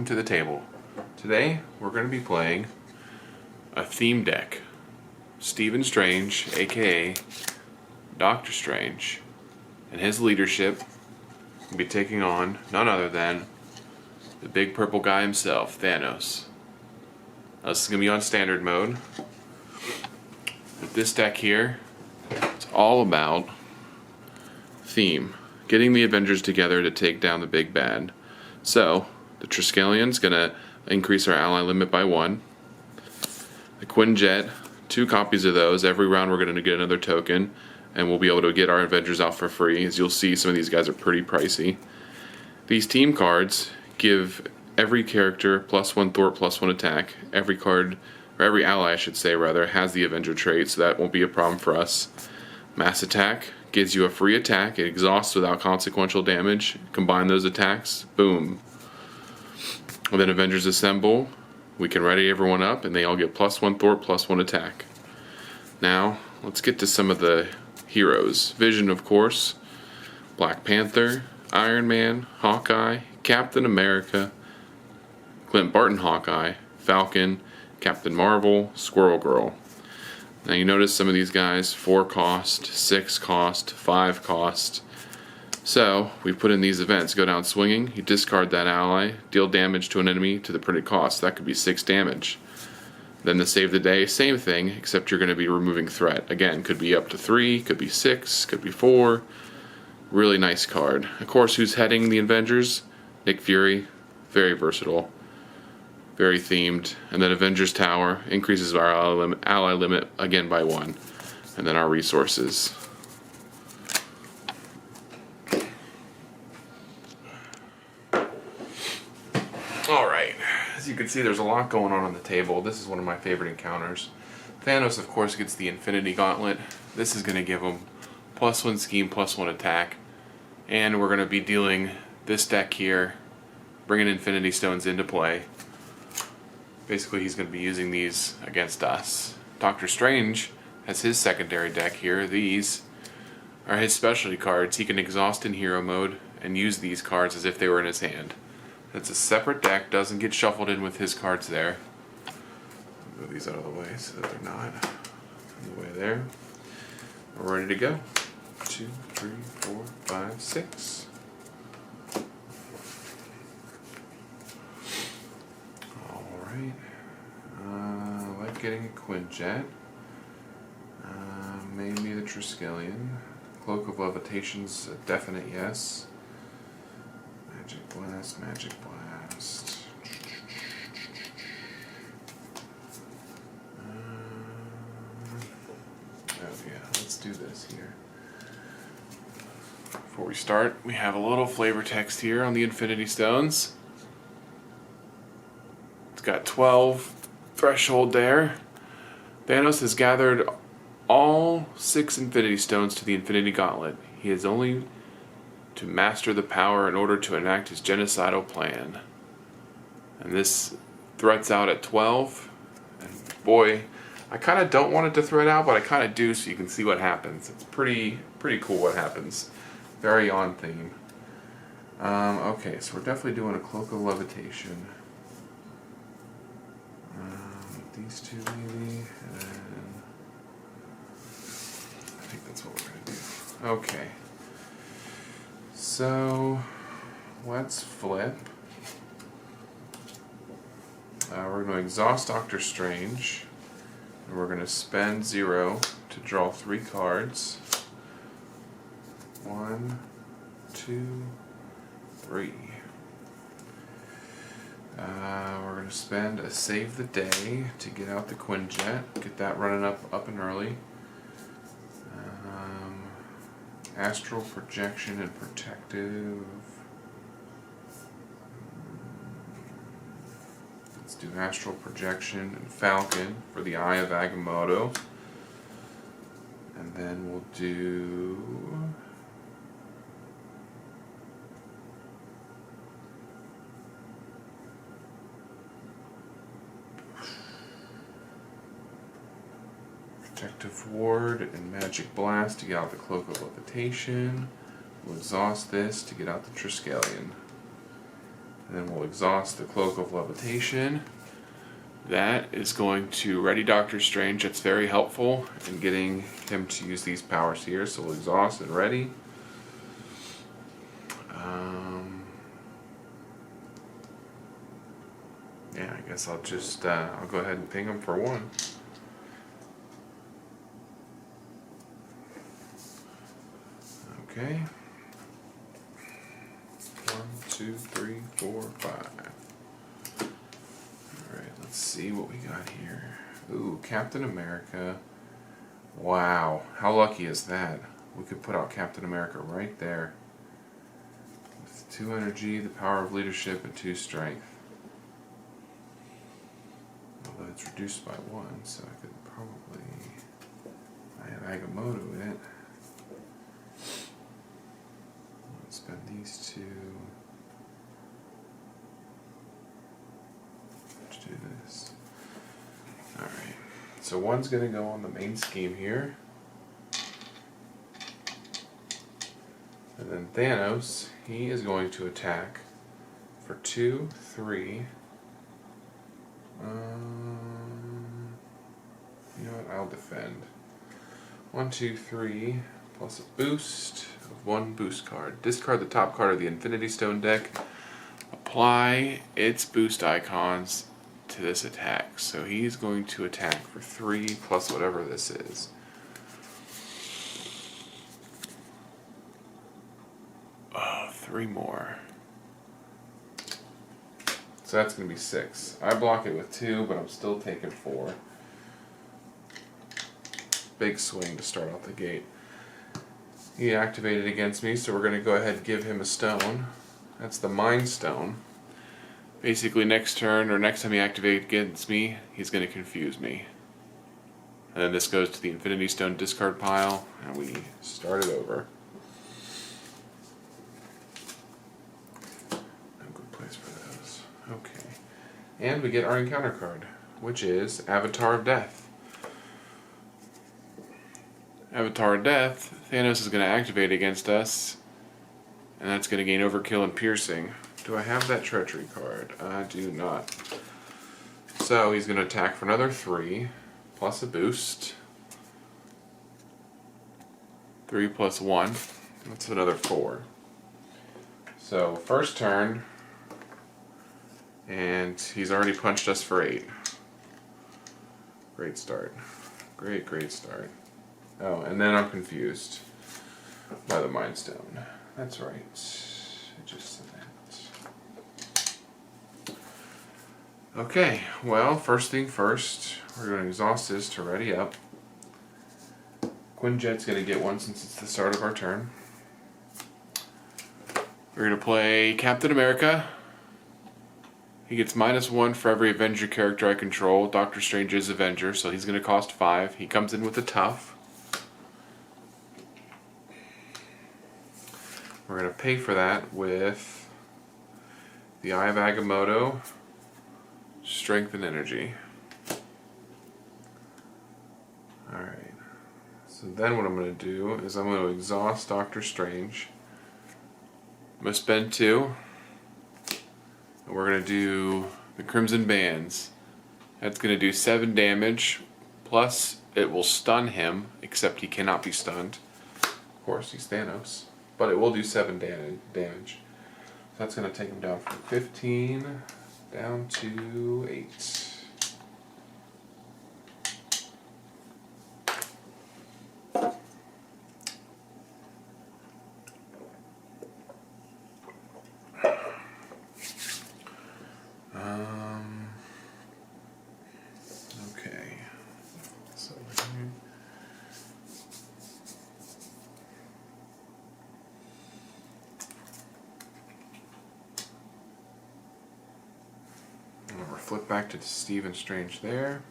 welcome to the table. Today we're going to be playing a theme deck. Stephen Strange, aka Doctor Strange, and his leadership will be taking on none other than the big purple guy himself, Thanos. Now, this is going to be on standard mode. With this deck here, it's all about theme. Getting the Avengers together to take down the big bad. So, the Triskelion's going to increase our ally limit by 1. The Quinjet, 2 copies of those. Every round we're going to get another token, and we'll be able to get our Avengers out for free. As you'll see, some of these guys are pretty pricey. These team cards give every character +1 thwart, +1 attack. Every card, or every ally I should say rather, has the Avenger trait, so that won't be a problem for us. Mass attack gives you a free attack. It exhausts without consequential damage. Combine those attacks, boom. And then Avengers Assemble, we can ready everyone up and they all get +1 thwart, +1 attack. Now, let's get to some of the heroes. Vision, of course, Black Panther, Iron Man, Hawkeye, Captain America, Clint Barton Hawkeye, Falcon, Captain Marvel, Squirrel Girl. Now you notice some of these guys, 4 cost, 6 cost, 5 cost. So, we put in these events. Go down swinging, you discard that ally, deal damage to an enemy to the printed cost. That could be 6 damage. Then the save the day, same thing, except you're going to be removing threat. Again, could be up to 3, could be 6, could be 4. Really nice card. Of course, who's heading the Avengers? Nick Fury. Very versatile. Very themed. And then Avengers Tower increases our ally limit again by 1. And then our resources. Alright, as you can see, there's a lot going on the table. This is one of my favorite encounters. Thanos, of course, gets the Infinity Gauntlet. This is going to give him +1 scheme, +1 attack. And we're going to be dealing this deck here, bringing Infinity Stones into play. Basically, he's going to be using these against us. Doctor Strange has his secondary deck here. These are his specialty cards. He can exhaust in hero mode and use these cards as if they were in his hand. It's a separate deck, doesn't get shuffled in with his cards there. Move these out of the way so that they're not in the way there. We're ready to go. 2, 3, 4, 5, 6. Alright. I like getting a Quinjet. Maybe the Triskelion. Cloak of Levitation's a definite yes. Magic Blast, Magic Blast. Oh yeah, let's do this here. Before we start, we have a little flavor text here on the Infinity Stones. It's got 12 threshold there. Thanos has gathered all 6 Infinity Stones to the Infinity Gauntlet. He has only to master the power in order to enact his genocidal plan. And this threats out at 12. And boy, I kind of don't want it to threat out, but I kind of do, so you can see what happens. It's pretty cool what happens. Very on theme. Okay, so we're definitely doing a Cloak of Levitation. These 2 maybe, and I think that's what we're going to do. Okay. So, let's flip. We're going to exhaust Doctor Strange, and we're going to spend 0 to draw 3 cards. 1, 2, 3. We're going to spend a Save the Day to get out the Quinjet, get that running up and early. Astral Projection and Protective. Let's do Astral Projection and Falcon for the Eye of Agamotto. And then we'll do Protective Ward and Magic Blast to get out the Cloak of Levitation. We'll exhaust this to get out the Triskelion. And then we'll exhaust the Cloak of Levitation. That is going to ready Doctor Strange. That's very helpful in getting him to use these powers here. So we'll exhaust and ready. Yeah, I guess I'll just I'll go ahead and ping him for 1. Okay. 1, 2, 3, 4, 5. Alright, let's see what we got here. Ooh, Captain America. Wow, how lucky is that? We could put out Captain America right there. With 2 energy, the power of leadership, and 2 strength. Although it's reduced by 1, so I could probably... I have Agamotto in it. Let's spend these 2 to do this. Alright, so 1's going to go on the main scheme here. And then Thanos, he is going to attack for 2, 3. You know what? I'll defend. 1, 2, 3, plus a boost of 1 boost card. Discard the top card of the Infinity Stone deck. Apply its boost icons to this attack. So he's going to attack for 3 plus whatever this is. Oh, 3 more. So that's going to be 6. I block it with 2, but I'm still taking 4. Big swing to start off the gate. He activated against me, so we're going to go ahead and give him a stone. That's the Mind Stone. Basically, next turn, or next time he activates against me, he's going to confuse me. And then this goes to the Infinity Stone discard pile, and we start it over. Okay, and we get our encounter card, which is Avatar of Death. Avatar of Death, Thanos is going to activate against us, and that's going to gain Overkill and Piercing. Do I have that Treachery card? I do not. So he's going to attack for another 3, plus a boost. 3 plus 1, that's another 4. So first turn, and he's already punched us for 8. Great start. Great start. Oh, and then I'm confused by the Mind Stone. That's right. I just said that. Okay, well, first thing first, we're going to exhaust this to ready up. Quinjet's going to get 1 since it's the start of our turn. We're going to play Captain America. He gets -1 for every Avenger character I control. Doctor Strange is Avenger, so he's going to cost 5. He comes in with a tough. We're going to pay for that with the Eye of Agamotto, Strength and Energy. Alright. So then what I'm going to do is I'm going to exhaust Doctor Strange. I'm going to spend 2. And we're going to do the Crimson Bands. That's going to do 7 damage, plus it will stun him, except he cannot be stunned. Of course, he's Thanos. But it will do 7 damage. So that's going to take him down from 15 down to 8. Okay. So here. We'll flip back to Stephen Strange there.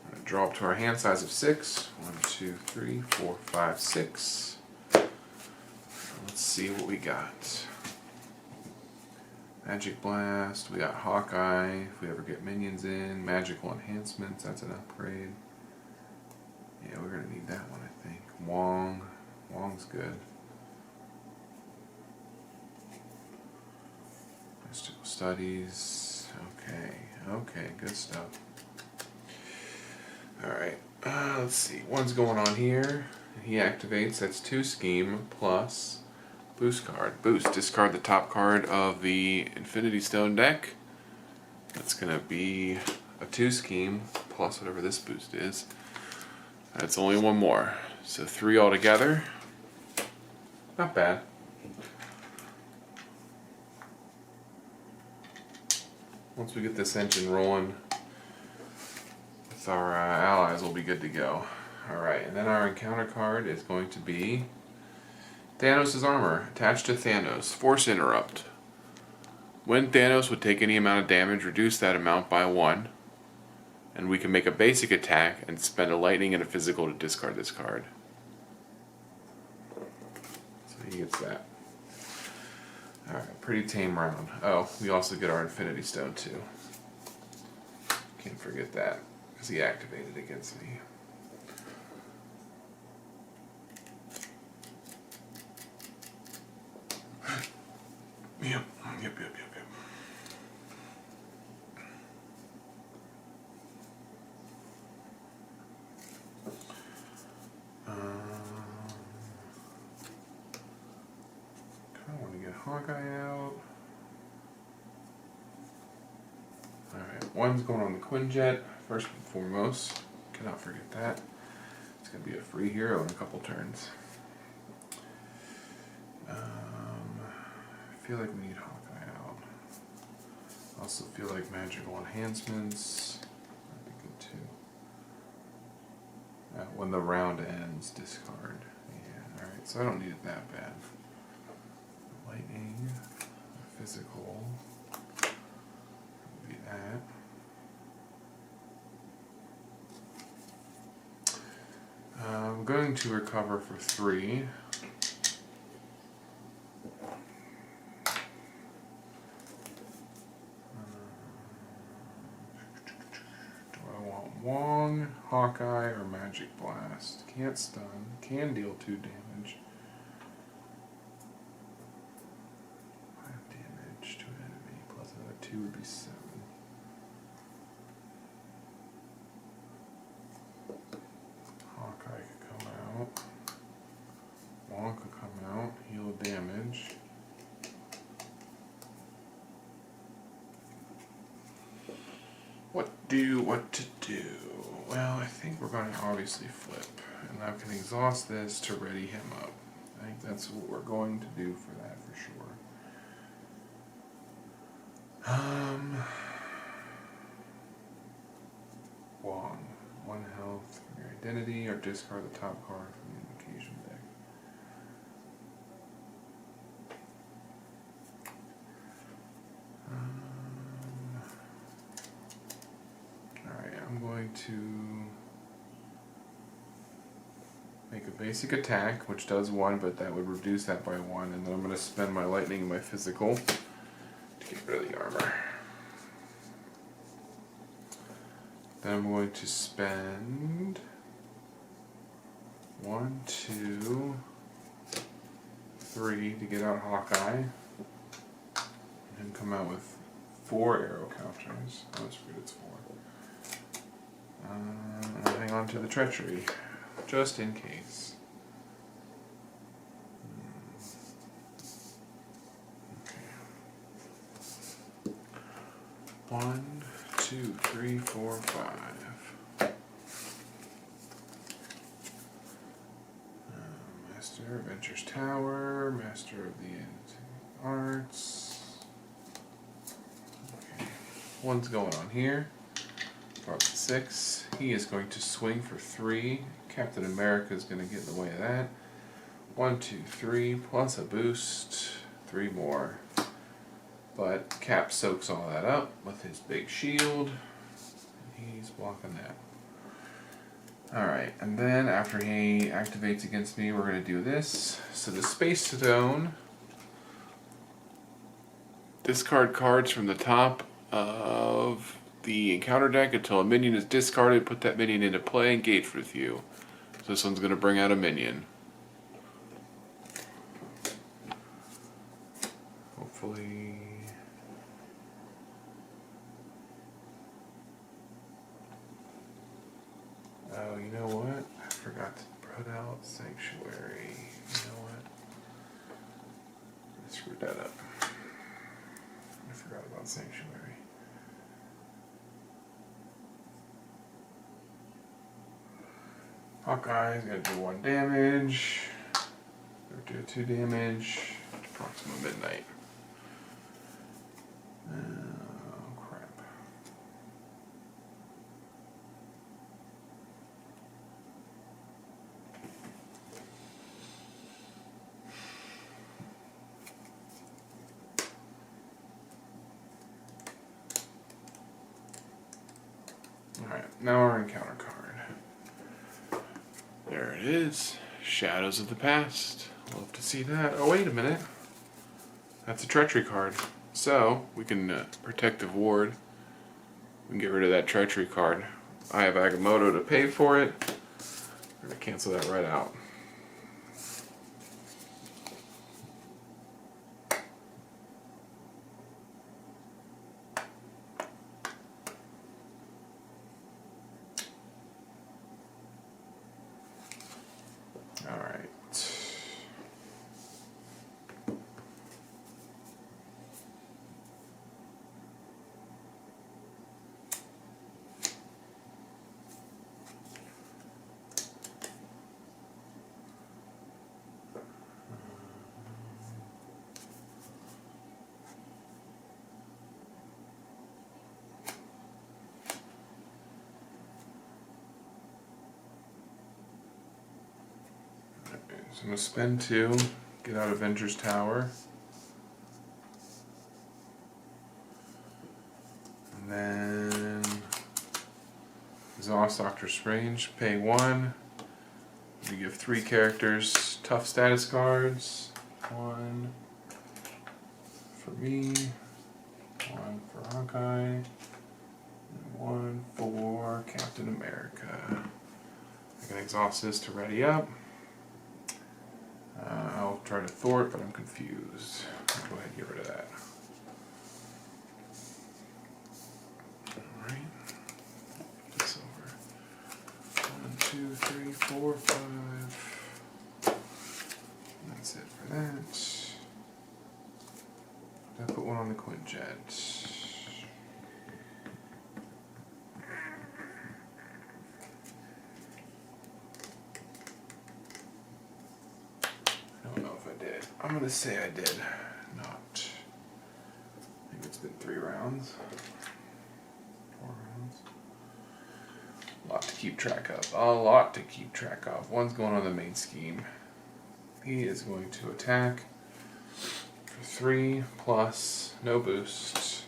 I'm going to draw up to our hand size of 6. 1, 2, 3, 4, 5, 6. Let's see what we got. Magic Blast, we got Hawkeye, if we ever get minions in, Magical Enhancements, that's an upgrade. Yeah, we're going to need that one, I think. Wong's good. Mr. studies. Okay, good stuff. Alright, let's see. One's going on here. He activates. That's 2 scheme plus boost card. Boost. Discard the top card of the Infinity Stone deck. That's going to be a 2 scheme plus whatever this boost is. That's only one more. So 3 altogether. Not bad. Once we get this engine rolling with our allies, we'll be good to go. Alright, and then our encounter card is going to be Thanos' armor. Attached to Thanos. Force interrupt. When Thanos would take any amount of damage, reduce that amount by 1. And we can make a basic attack and spend a lightning and a physical to discard this card. So he gets that. Alright, pretty tame round. Oh, we also get our Infinity Stone too. Can't forget that, because he activated against me. Yep. Kinda want to get Hawkeye out. Alright, one's going on the Quinjet, first and foremost. Cannot forget that. It's going to be a free hero in a couple turns. I feel like we need Hawkeye out. Also feel like magical enhancements might be good too. When the round ends, discard. Yeah, alright, so I don't need it that bad. Lightning, physical, would be that. I'm going to recover for 3. Wong, Hawkeye, or Magic Blast. Can't stun. Can deal 2 damage. 5 damage to an enemy plus another 2 would be 7. Hawkeye could come out. Wong could come out. Heal damage. What to do? Well, I think we're going to obviously flip, and I can exhaust this to ready him up. I think that's what we're going to do for that for sure. Wong, 1 health from your identity, or discard the top card from the invocation deck. I'm going to make a basic attack, which does 1, but that would reduce that by 1, and then I'm going to spend my lightning and my physical to get rid of the armor. Then I'm going to spend 1, 2, 3 to get out Hawkeye, and come out with 4 arrow counters. I always forget it's 4. I'll hang on to the treachery, just in case. Okay. 1, 2, 3, 4, 5. Master, Avengers Tower, Master of the Arts. Okay. One's going on here. 6. He is going to swing for 3. Captain America is going to get in the way of that. 1, 2, 3, plus a boost. 3 more. But Cap soaks all that up with his big shield. He's blocking that. Alright, and then after he activates against me, we're going to do this. So the Space Stone. Discard cards from the top of the encounter deck until a minion is discarded. Put that minion into play, engage with you. So this one's going to bring out a minion. Hopefully know what? I forgot to put out Sanctuary. You know what? I screwed that up. I forgot about Sanctuary. Hawkeye's gonna do 1 damage. Or do 2 damage. Approximate midnight. Oh crap. Alright, now our encounter card. There it is. Shadows of the Past. Love to see that. Oh, wait a minute. That's a treachery card. So, we can Protective Ward. We can get rid of that treachery card. I have Agamotto to pay for it. We're going to cancel that right out. Alright. So I'm going to spend 2, get out Avengers Tower. And then exhaust Doctor Strange, pay 1. We give 3 characters tough status cards. 1 for me, 1 for Hawkeye, and 1 for Captain America. I can exhaust this to ready up. I'll try to thwart, but I'm confused. I'll go ahead and get rid of that. Alright. This over. 1, 2, 3, 4, 5. That's it for that. I put 1 on the Quinjet. I'm going to say I did not. I think it's been 3 rounds. 4 rounds. A lot to keep track of. A lot to keep track of. 1's going on the main scheme. He is going to attack for 3 plus no boost.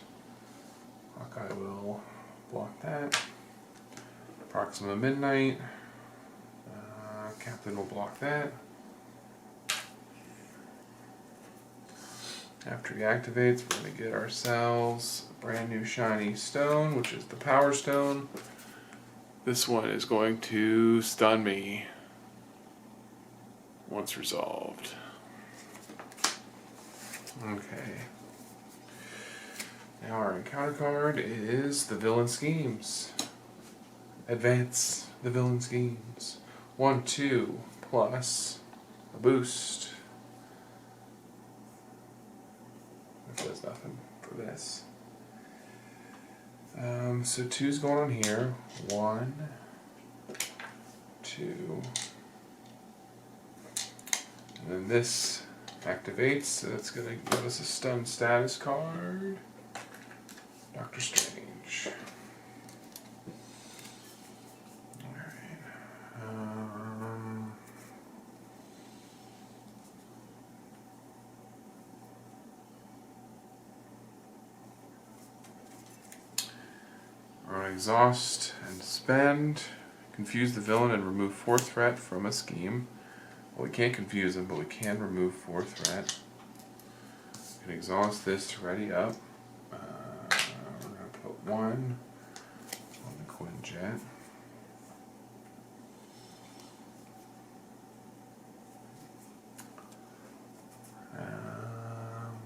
Hawkeye will block that. Approximate midnight. Captain will block that. After he activates, we're going to get ourselves a brand new shiny stone, which is the Power Stone. This one is going to stun me once resolved. Okay. Now our encounter card is the Villain Schemes. Advance the Villain Schemes. 1, 2 plus a boost. Does nothing for this. So 2's going on here. 1, 2, and then this activates, so that's going to give us a stun status card. Doctor Strange. Exhaust and spend. Confuse the villain and remove 4 threat from a scheme. Well, we can't confuse him, but we can remove 4 threat. We can exhaust this to ready up. We're going to put 1 on the Quinjet.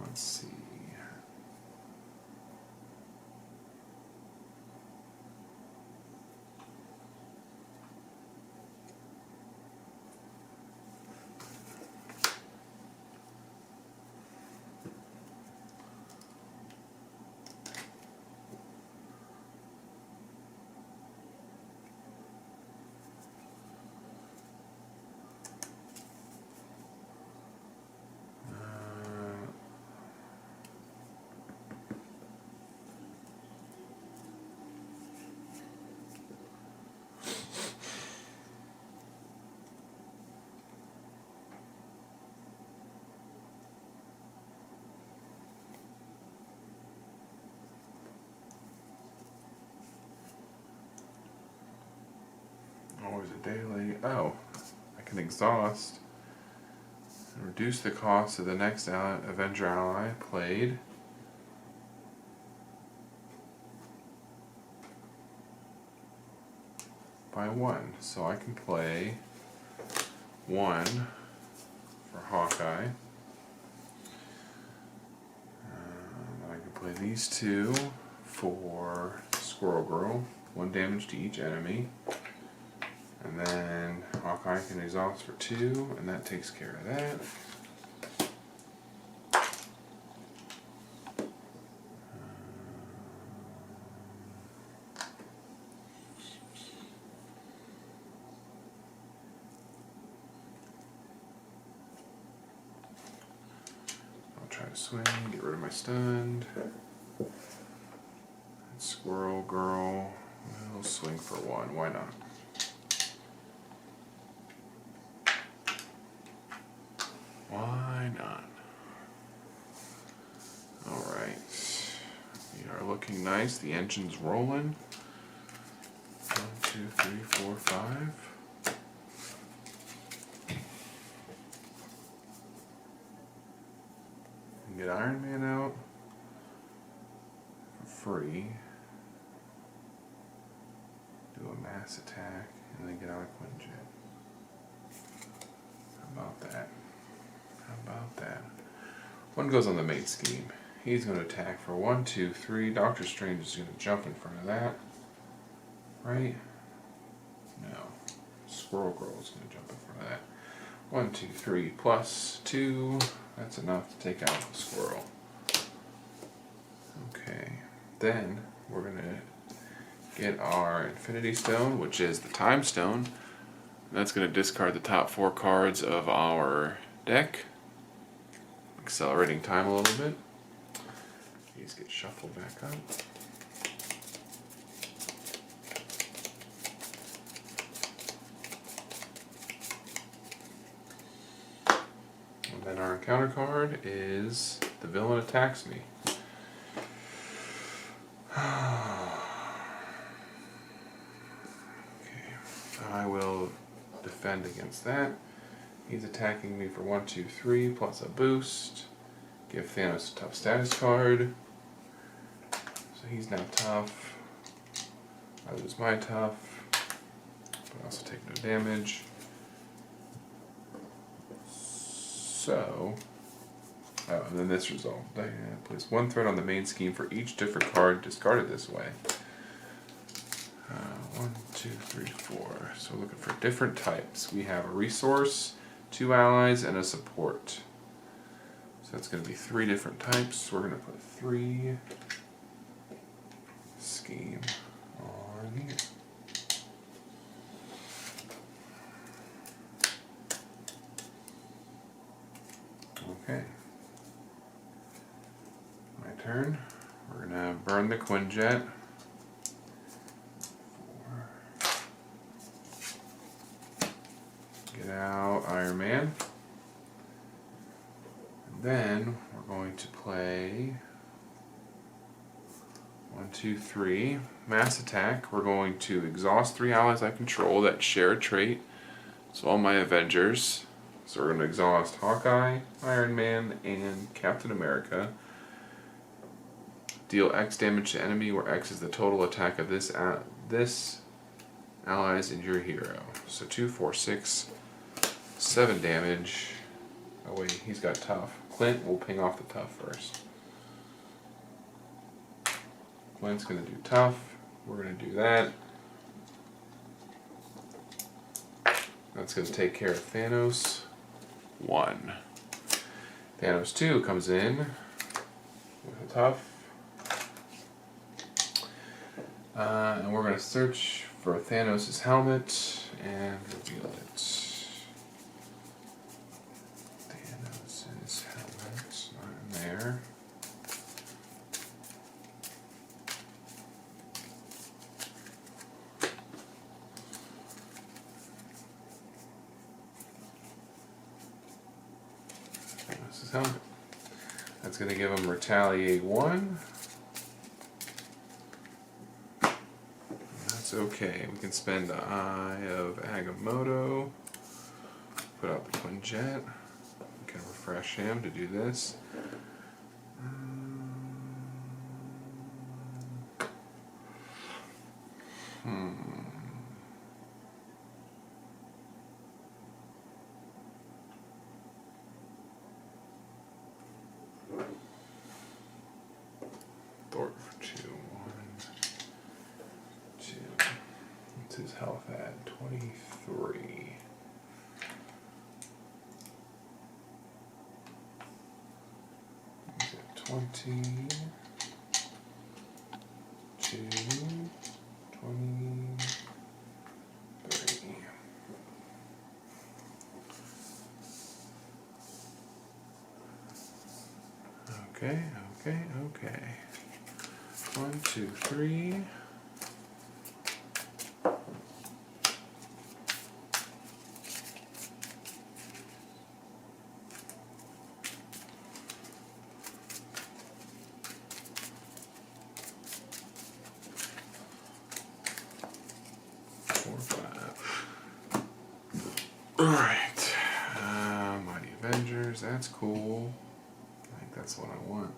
Let's see. always a daily. Oh, I can exhaust and reduce the cost of the next Avenger ally played by 1. So I can play 1 for Hawkeye. I can play these 2 for Squirrel Girl. 1 damage to each enemy. And then Hawkeye can exhaust for 2, and that takes care of that. I'll try to swing, get rid of my stunned. Squirrel Girl, we'll swing for 1, why not? Why not? Alright, we are looking nice, the engine's rolling. 1, 2, 3, 4, 5. Get Iron Man out for free. Do a mass attack and then get out a Quinjet. How about that? How about that? 1 goes on the main scheme. He's going to attack for 1, 2, 3. Doctor Strange is going to jump in front of that. Right? No. Squirrel Girl is going to jump in front of that. 1, 2, 3 plus 2. That's enough to take out the squirrel. Okay. Then we're going to get our Infinity Stone, which is the Time Stone. That's going to discard the top 4 cards of our deck, accelerating time a little bit. These get shuffled back up. And then our encounter card is the villain attacks me. I will defend against that. He's attacking me for 1, 2, 3 plus a boost. Give Thanos a tough status card. So he's now tough. I lose my tough, but I also take no damage. So, and then this result. Diana plays 1 threat on the main scheme for each different card discarded this way. 1, 2, 3, 4. So we're looking for different types. We have a resource, 2 allies, and a support. So that's going to be 3 different types. We're going to put 3 scheme on here. Okay. My turn. We're going to burn the Quinjet. Get out Iron Man. And then we're going to play 1, 2, 3. Mass attack. We're going to exhaust 3 allies I control that share a trait. So all my Avengers. So we're going to exhaust Hawkeye, Iron Man, and Captain America. Deal X damage to enemy, where X is the total attack of this allies and your hero. So 2, 4, 6, 7 damage. Oh wait, he's got tough. Clint will ping off the tough first. Clint's going to do tough. We're going to do that. That's going to take care of Thanos. 1. Thanos 2 comes in with a tough. And we're going to search for Thanos' helmet and reveal it. Thanos' helmet, not in there. Thanos' helmet. That's going to give him Retaliate 1. That's okay. We can spend the Eye of Agamotto. Put out the Quinjet. We can refresh him to do this. Thor for 2. 1, 2. What's his health at? 23. He's at 20. 2. 23. Okay, okay, okay. 1, 2, 3. Alright. Mighty Avengers, that's cool. I think that's what I want.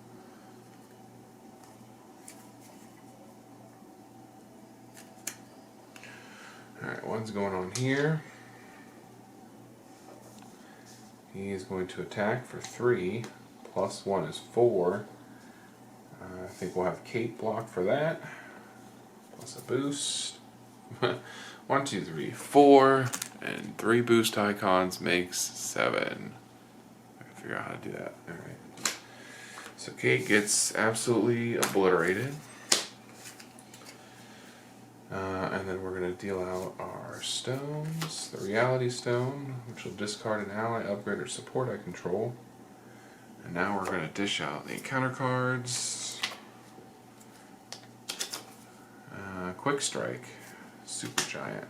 Alright, one's going on here. He is going to attack for 3. Plus 1 is 4. I think we'll have Kate block for that. Plus a boost. 1, 2, 3, 4. And 3 boost icons makes 7. I can figure out how to do that. Alright. So Kate gets absolutely obliterated. And then we're going to deal out our stones. The Reality Stone, which will discard an ally, upgrade, or support I control. And now we're going to dish out the encounter cards. Quick Strike, Super Giant.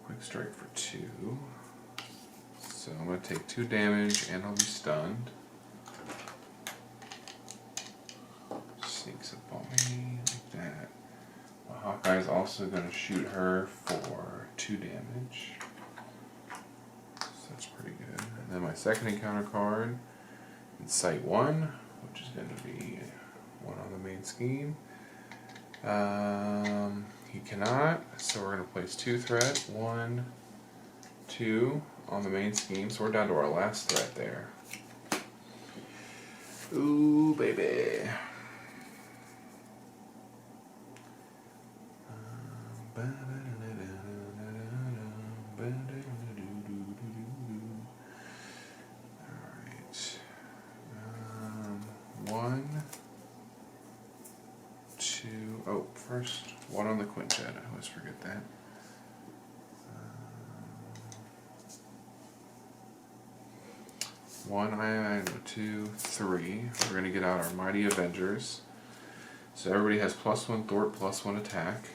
Quick Strike for 2. So I'm going to take 2 damage and I'll be stunned. Sneaks up on me like that. Well, Hawkeye's also going to shoot her for 2 damage. So that's pretty good. And then my second encounter card, Incite 1, which is going to be 1 on the main scheme. He cannot, so we're going to place 2 threat. 1, 2 on the main scheme, so we're down to our last threat there. Ooh, baby. Alright. 1, 2. Oh, first, 1 on the Quinjet. I always forget that. 1 iron, 2, 3. We're going to get out our Mighty Avengers. So everybody has +1 Thor, +1 attack.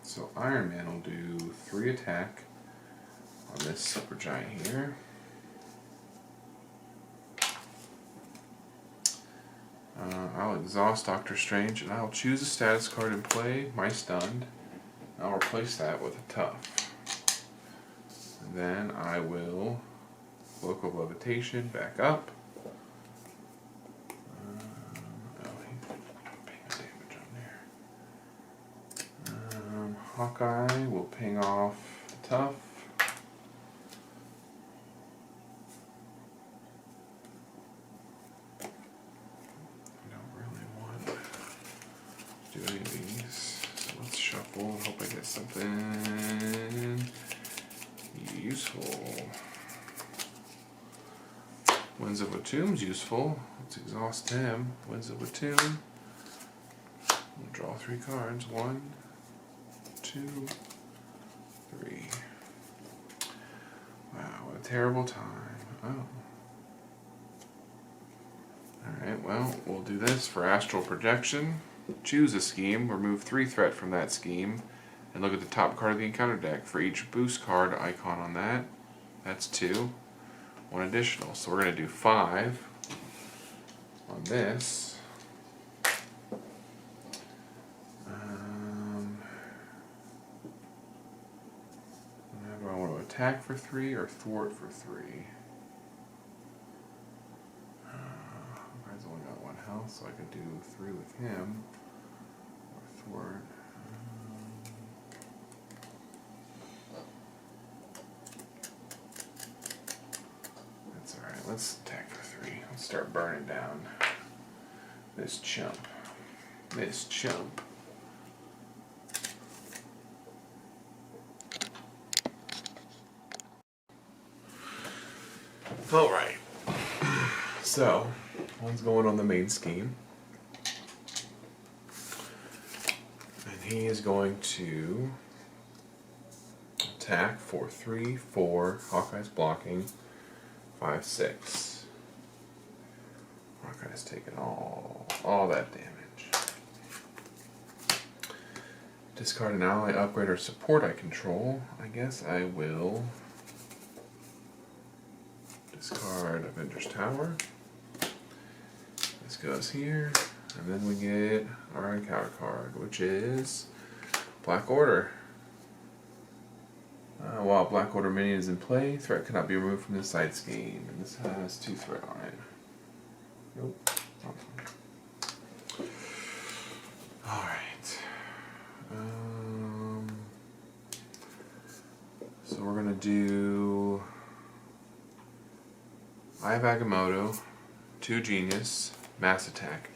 So Iron Man will do 3 attack on this Super Giant here. I'll exhaust Doctor Strange and I'll choose a status card and play my stunned. I'll replace that with a tough. And then I will Local Levitation back up. Oh, he's ping damage on there. Hawkeye will ping off tough. Do any of these. So let's shuffle. Hope I get something useful. Winds of Atom's useful. Let's exhaust him. Winds of Atom. We'll draw 3 cards. 1, 2, 3. Wow, what a terrible time. Oh. Alright, well, we'll do this for Astral Projection. Choose a scheme, remove 3 threat from that scheme, and look at the top card of the encounter deck. For each boost card icon on that, that's 2. one additional. So we're going to do 5 on this. Do I want to attack for 3 or thwart for 3? Guy's only got 1 health, so I could do 3 with him. Or thwart. That's alright. Let's attack for 3. Let's start burning down this chump. This chump. Alright. So, one's going on the main scheme. And he is going to attack for 3, 4. Hawkeye's blocking. 5, 6. Hawkeye's taking all that damage. Discard an ally, upgrade, or support I control. I guess I will discard Avengers Tower. This goes here. And then we get our encounter card, which is Black Order. While Black Order minion is in play, threat cannot be removed from the side scheme. And this has 2 threat on it. Nope. Alright. So we're going to do... I have Agamotto, 2 Genius, Mass Attack.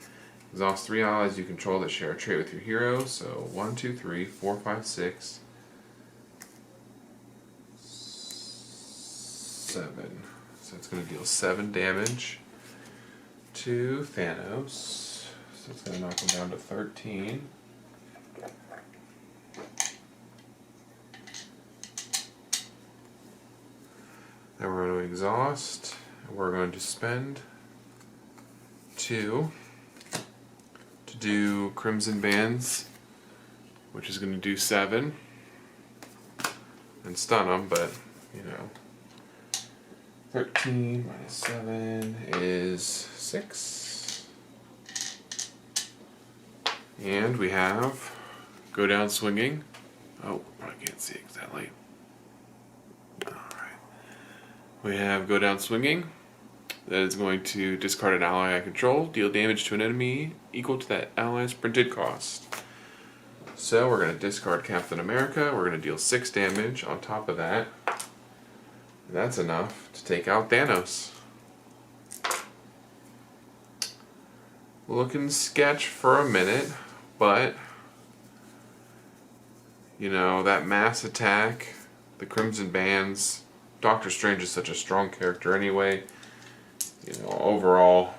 Exhaust 3 allies you control that share a trait with your hero. So 1, 2, 3, 4, 5, 6, 7. So it's going to deal 7 damage to Thanos. So it's going to knock him down to 13. Then we're going to exhaust. We're going to spend 2 to do Crimson Bands, which is going to do 7 and stun them, but you know, 13 minus 7 is 6. And we have Go Down Swinging. Oh, I can't see exactly. We have Go Down Swinging. That is going to discard an ally I control, deal damage to an enemy equal to that ally's printed cost. So we're going to discard Captain America. We're going to deal 6 damage on top of that. And that's enough to take out Thanos. Looking sketch for a minute, but you know, that mass attack, the Crimson Bands. Doctor Strange is such a strong character anyway. You know, overall,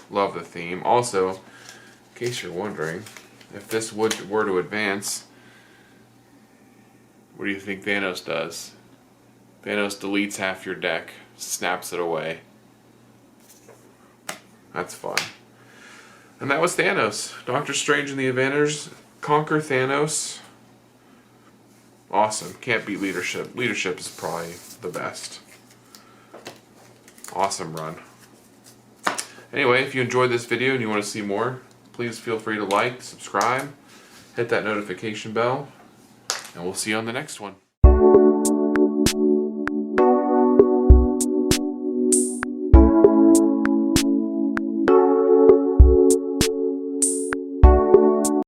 love the theme. Also, in case you're wondering, if this were to advance, what do you think Thanos does? Thanos deletes half your deck, snaps it away. That's fun. And that was Thanos. Doctor Strange and the Avengers conquer Thanos. Awesome. Can't beat leadership. Leadership is probably the best. Awesome run. Anyway, if you enjoyed this video and you want to see more, please feel free to like, subscribe, hit that notification bell, and we'll see you on the next one.